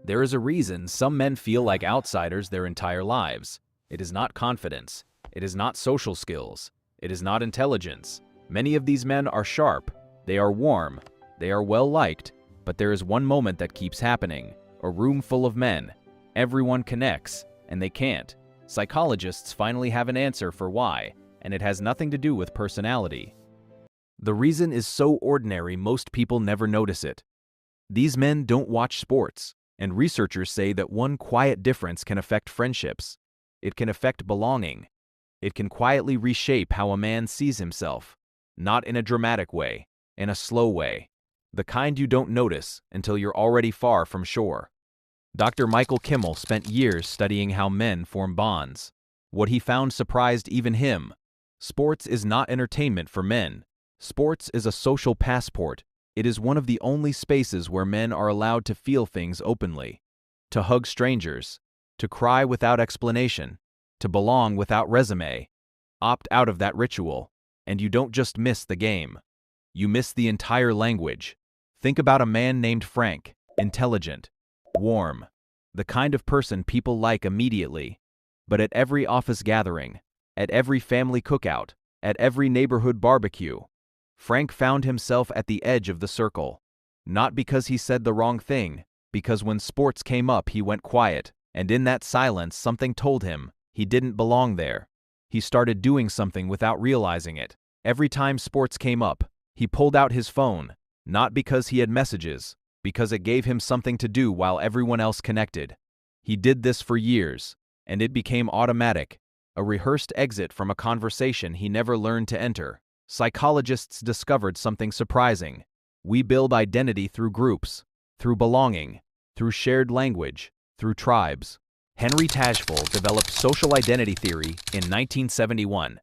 There is a reason some men feel like outsiders their entire lives. It is not confidence. It is not social skills. It is not intelligence. Many of these men are sharp. They are warm. They are well-liked. But there is one moment that keeps happening. A room full of men. Everyone connects, and they can't. Psychologists finally have an answer for why, and it has nothing to do with personality. The reason is so ordinary most people never notice it. These men don't watch sports, and researchers say that one quiet difference can affect friendships. It can affect belonging. It can quietly reshape how a man sees himself. Not in a dramatic way, in a slow way. The kind you don't notice until you're already far from shore. Dr. Michael Kimmel spent years studying how men form bonds. What he found surprised even him. Sports is not entertainment for men. Sports is a social passport. It is one of the only spaces where men are allowed to feel things openly, to hug strangers, to cry without explanation, to belong without resume. Opt out of that ritual, and you don't just miss the game. You miss the entire language. Think about a man named Frank, intelligent, warm, the kind of person people like immediately. But at every office gathering, at every family cookout, at every neighborhood barbecue, Frank found himself at the edge of the circle. Not because he said the wrong thing, because when sports came up he went quiet, and in that silence something told him he didn't belong there. He started doing something without realizing it. Every time sports came up, he pulled out his phone, not because he had messages, because it gave him something to do while everyone else connected. He did this for years, and it became automatic, a rehearsed exit from a conversation he never learned to enter. Psychologists discovered something surprising. We build identity through groups, through belonging, through shared language, through tribes. Henry Tajfel developed social identity theory in 1971.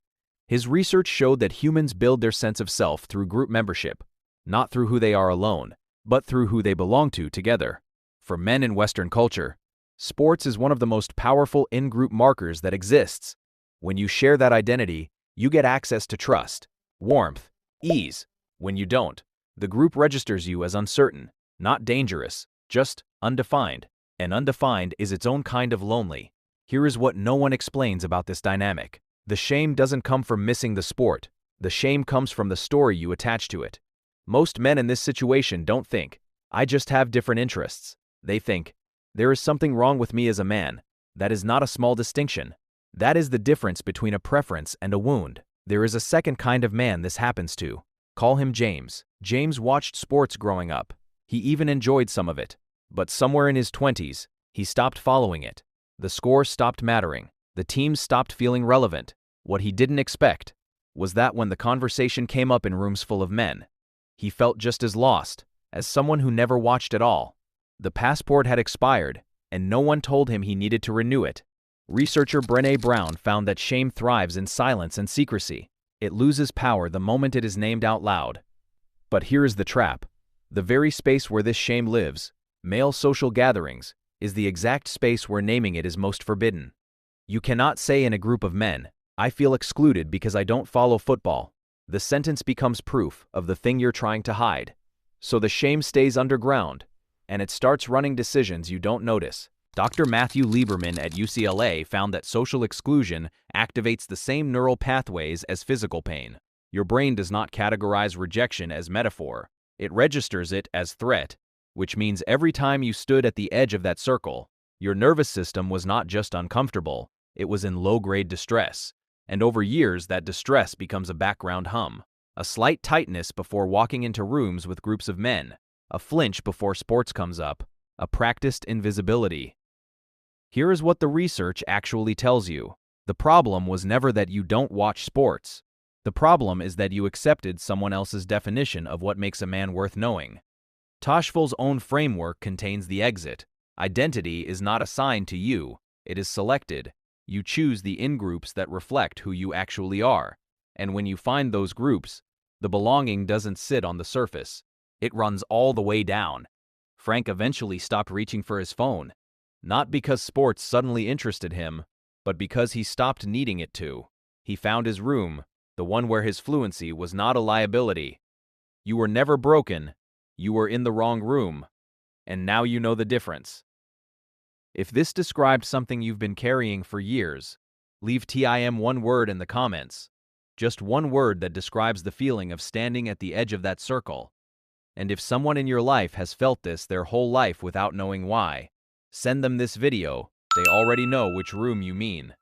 His research showed that humans build their sense of self through group membership, not through who they are alone, but through who they belong to together. For men in Western culture, sports is one of the most powerful in-group markers that exists. When you share that identity, you get access to trust, warmth, ease. When you don't, the group registers you as uncertain, not dangerous, just undefined. And undefined is its own kind of lonely. Here is what no one explains about this dynamic. The shame doesn't come from missing the sport. The shame comes from the story you attach to it. Most men in this situation don't think, I just have different interests. They think, there is something wrong with me as a man. That is not a small distinction. That is the difference between a preference and a wound. There is a second kind of man this happens to. Call him James. James watched sports growing up. He even enjoyed some of it. But somewhere in his 20s, he stopped following it. The score stopped mattering. The teams stopped feeling relevant. What he didn't expect was that when the conversation came up in rooms full of men, he felt just as lost as someone who never watched at all. The passport had expired, and no one told him he needed to renew it. Researcher Brené Brown found that shame thrives in silence and secrecy. It loses power the moment it is named out loud. But here is the trap. The very space where this shame lives, male social gatherings, is the exact space where naming it is most forbidden. You cannot say in a group of men, I feel excluded because I don't follow football. The sentence becomes proof of the thing you're trying to hide. So the shame stays underground, and it starts running decisions you don't notice. Dr. Matthew Lieberman at UCLA found that social exclusion activates the same neural pathways as physical pain. Your brain does not categorize rejection as metaphor. It registers it as threat, which means every time you stood at the edge of that circle, your nervous system was not just uncomfortable, it was in low-grade distress. And over years, that distress becomes a background hum. A slight tightness before walking into rooms with groups of men, a flinch before sports comes up, a practiced invisibility. Here is what the research actually tells you. The problem was never that you don't watch sports. The problem is that you accepted someone else's definition of what makes a man worth knowing. Tajfel's own framework contains the exit. Identity is not assigned to you, it is selected. You choose the in-groups that reflect who you actually are. And when you find those groups, the belonging doesn't sit on the surface. It runs all the way down. Frank eventually stopped reaching for his phone. Not because sports suddenly interested him, but because he stopped needing it to. He found his room, the one where his fluency was not a liability. You were never broken. You were in the wrong room. And now you know the difference. If this described something you've been carrying for years, leave TIM one word in the comments. Just one word that describes the feeling of standing at the edge of that circle. And if someone in your life has felt this their whole life without knowing why, send them this video. They already know which room you mean.